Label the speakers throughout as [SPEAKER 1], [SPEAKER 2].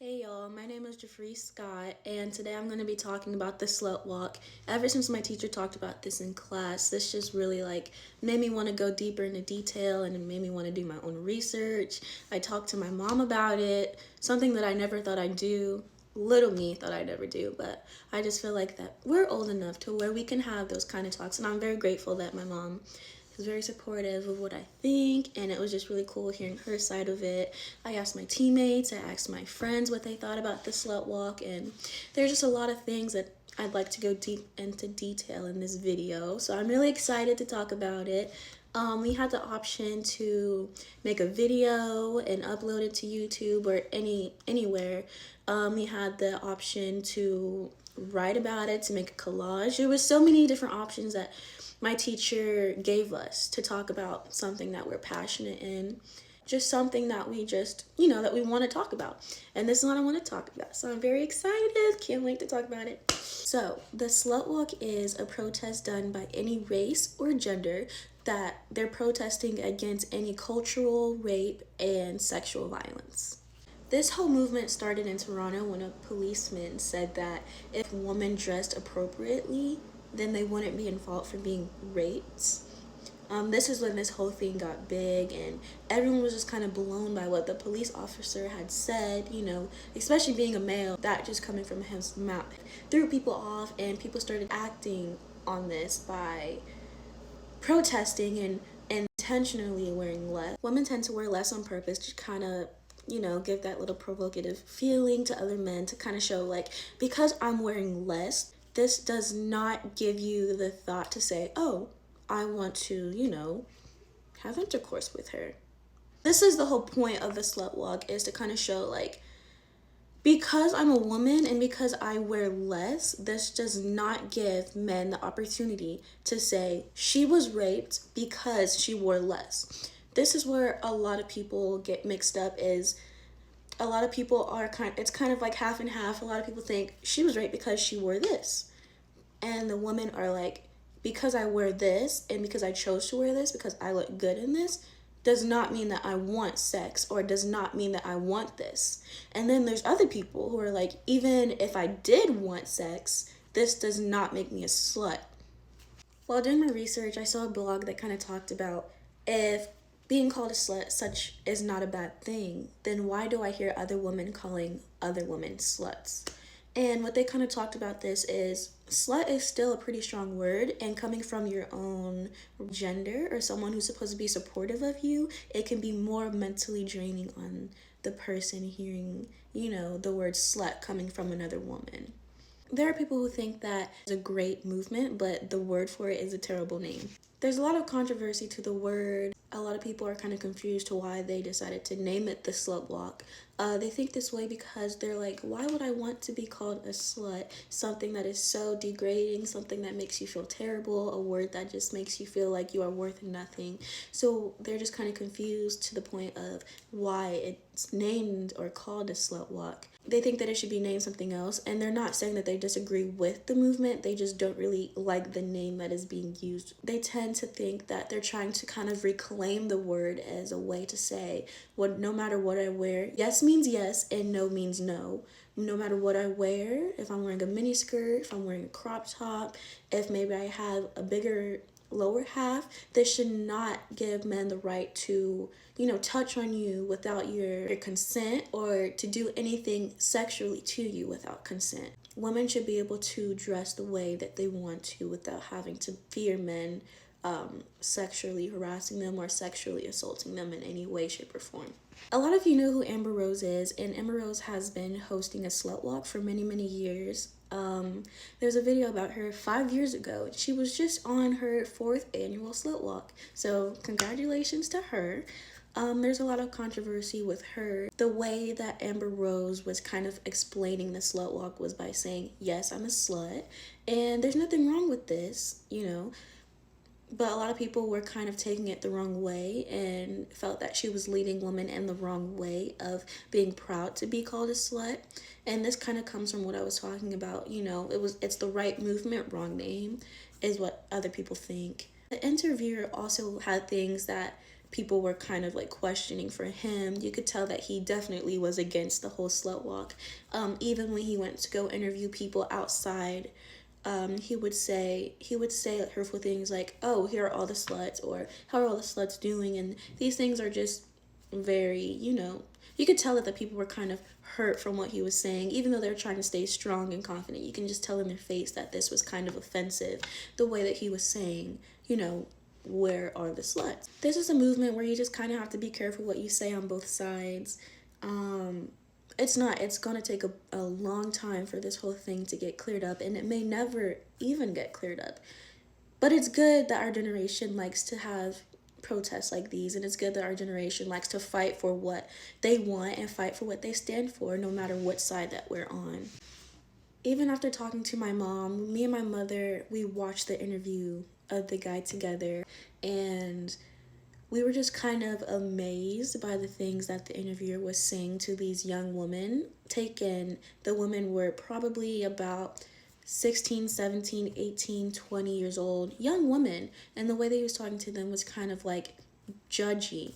[SPEAKER 1] Hey y'all, my name is Jeffrey Scott, and today I'm going to be talking about the slut walk. Ever since my teacher talked about this in class, this just really made me want to go deeper into detail, and it made me want to do my own research. I talked to my mom about it, something that I never thought I'd do. Little me thought I'd ever do, but I just feel like that we're old enough to where we can have those kind of talks, and I'm very grateful that my mom was very supportive of what I think, and it was just really cool hearing her side of it. I asked my teammates, I asked my friends what they thought about the slut walk, and there's just a lot of things that I'd like to go deep into detail in this video. So I'm really excited to talk about it. We had the option to make a video and upload it to YouTube or anywhere. We had the option to write about it, to make a collage. There was so many different options that my teacher gave us to talk about something that we're passionate in, just something that we just, that we want to talk about. And this is what I want to talk about. So I'm very excited. Can't wait to talk about it. So the slut walk is a protest done by any race or gender that they're protesting against any cultural, rape, and sexual violence. This whole movement started in Toronto when a policeman said that if a woman dressed appropriately, then they wouldn't be in fault for being raped. This is when this whole thing got big, and everyone was just kind of blown by what the police officer had said, especially being a male. That just coming from his mouth threw people off, and people started acting on this by protesting and intentionally wearing less. Women tend to wear less on purpose to kind of give that little provocative feeling to other men to kind of show, like, because I'm wearing less, this does not give you the thought to say, oh, I want to, have intercourse with her. This is the whole point of the slut walk, is to kind of show, like, because I'm a woman and because I wear less, this does not give men the opportunity to say she was raped because she wore less. This is where a lot of people get mixed up, is a lot of people are it's kind of like half and half. A lot of people think she was raped because she wore this. And the women are like, because I wear this and because I chose to wear this, because I look good in this, does not mean that I want sex, or does not mean that I want this. And then there's other people who are like, even if I did want sex, this does not make me a slut. While doing my research, I saw a blog that kind of talked about, if being called a slut such is not a bad thing, then why do I hear other women calling other women sluts? And what they kind of talked about this is, slut is still a pretty strong word, and coming from your own gender or someone who's supposed to be supportive of you, it can be more mentally draining on the person hearing, the word slut coming from another woman. There are people who think that it's a great movement, but the word for it is a terrible name. There's a lot of controversy to the word. A lot of people are kind of confused to why they decided to name it the slut walk. They think this way because they're like, why would I want to be called a slut? Something that is so degrading, something that makes you feel terrible, a word that just makes you feel like you are worth nothing. So they're just kind of confused to the point of why it's named or called a slut walk. They think that it should be named something else, and they're not saying that they disagree with the movement, they just don't really like the name that is being used. They tend to think that they're trying to kind of reclaim the word as a way to say, no matter what I wear, yes means yes and no means no. No matter what I wear, if I'm wearing a mini skirt, if I'm wearing a crop top, if maybe I have a bigger lower half, this should not give men the right to, touch on you without your consent, or to do anything sexually to you without consent. Women should be able to dress the way that they want to without having to fear men sexually harassing them or sexually assaulting them in any way, shape, or form. A lot of you know who Amber Rose is, and Amber Rose has been hosting a slut walk for many, many years. There's a video about her 5 years ago. She was just on her 4th annual slut walk, so congratulations to her. There's a lot of controversy with her. The way that Amber Rose was kind of explaining the slut walk was by saying, yes, I'm a slut, and there's nothing wrong with this, but a lot of people were kind of taking it the wrong way and felt that she was leading women in the wrong way of being proud to be called a slut. And this kind of comes from what I was talking about, it's the right movement, wrong name, is what other people think. The interviewer also had things that people were kind of like questioning for him. You could tell that he definitely was against the whole slut walk. Even when he went to go interview people outside, he would say like hurtful things like, "Oh, here are all the sluts," or "How are all the sluts doing?" And these things are just very, you could tell that the people were kind of hurt from what he was saying, even though they're trying to stay strong and confident. You can just tell in their face that this was kind of offensive, the way that he was saying, where are the sluts? This is a movement where you just kind of have to be careful what you say on both sides. It's gonna take a long time for this whole thing to get cleared up, and it may never even get cleared up. But it's good that our generation likes to have protests like these, and it's good that our generation likes to fight for what they want and fight for what they stand for, no matter what side that we're on. Even after talking to my mom, me and my mother, we watched the interview of the guy together, and we were just kind of amazed by the things that the interviewer was saying to these young women. The women were probably about 16, 17, 18, 20 years old, young women, and the way that he was talking to them was kind of like judgy.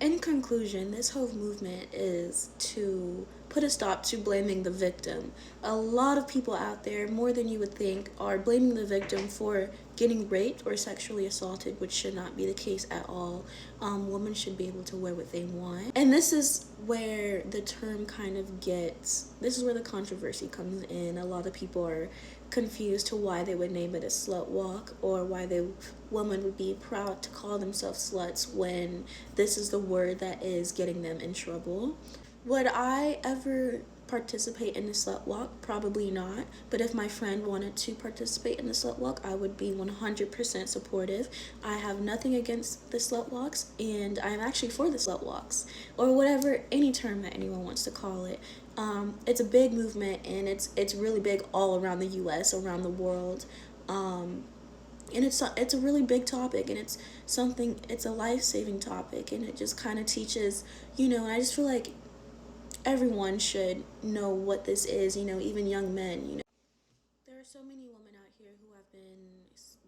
[SPEAKER 1] In conclusion, this whole movement is to put a stop to blaming the victim. A lot of people out there, more than you would think, are blaming the victim for getting raped or sexually assaulted, which should not be the case at all. Women should be able to wear what they want. And this is where the term this is where the controversy comes in. A lot of people are confused to why they would name it a slut walk, or why the woman would be proud to call themselves sluts when this is the word that is getting them in trouble. Would I ever participate in the slut walk? Probably not. But if my friend wanted to participate in the slut walk, I would be 100% supportive. I have nothing against the slut walks, and I'm actually for the slut walks, or whatever, any term that anyone wants to call it. It's a big movement, and it's really big all around the U.S., around the world. And it's a really big topic, and it's a life-saving topic, and it just kind of teaches, and I just feel like everyone should know what this is, even young men. There are so many women out here who have been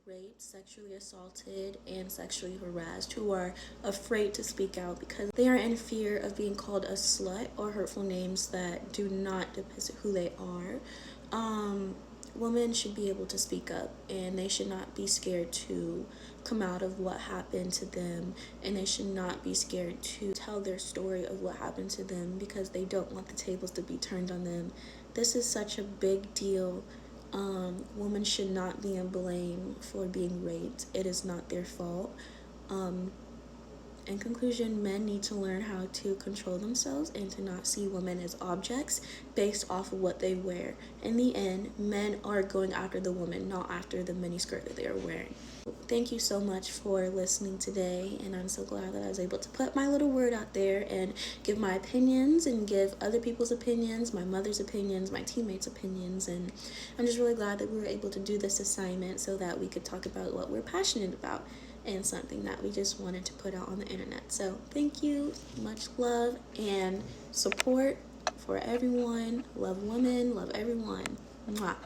[SPEAKER 1] raped, sexually assaulted, and sexually harassed, who are afraid to speak out because they are in fear of being called a slut or hurtful names that do not depict who they are. Women should be able to speak up, and they should not be scared to come out of what happened to them, and they should not be scared to tell their story of what happened to them because they don't want the tables to be turned on them. This is such a big deal. Women should not be in blame for being raped. It is not their fault. In conclusion, men need to learn how to control themselves and to not see women as objects based off of what they wear. In the end, men are going after the woman, not after the miniskirt that they are wearing. Thank you so much for listening today, and I'm so glad that I was able to put my little word out there and give my opinions and give other people's opinions, my mother's opinions, my teammates' opinions, and I'm just really glad that we were able to do this assignment so that we could talk about what we're passionate about and something that we just wanted to put out on the internet. So thank you, much love and support for everyone. Love women, love everyone. Mwah.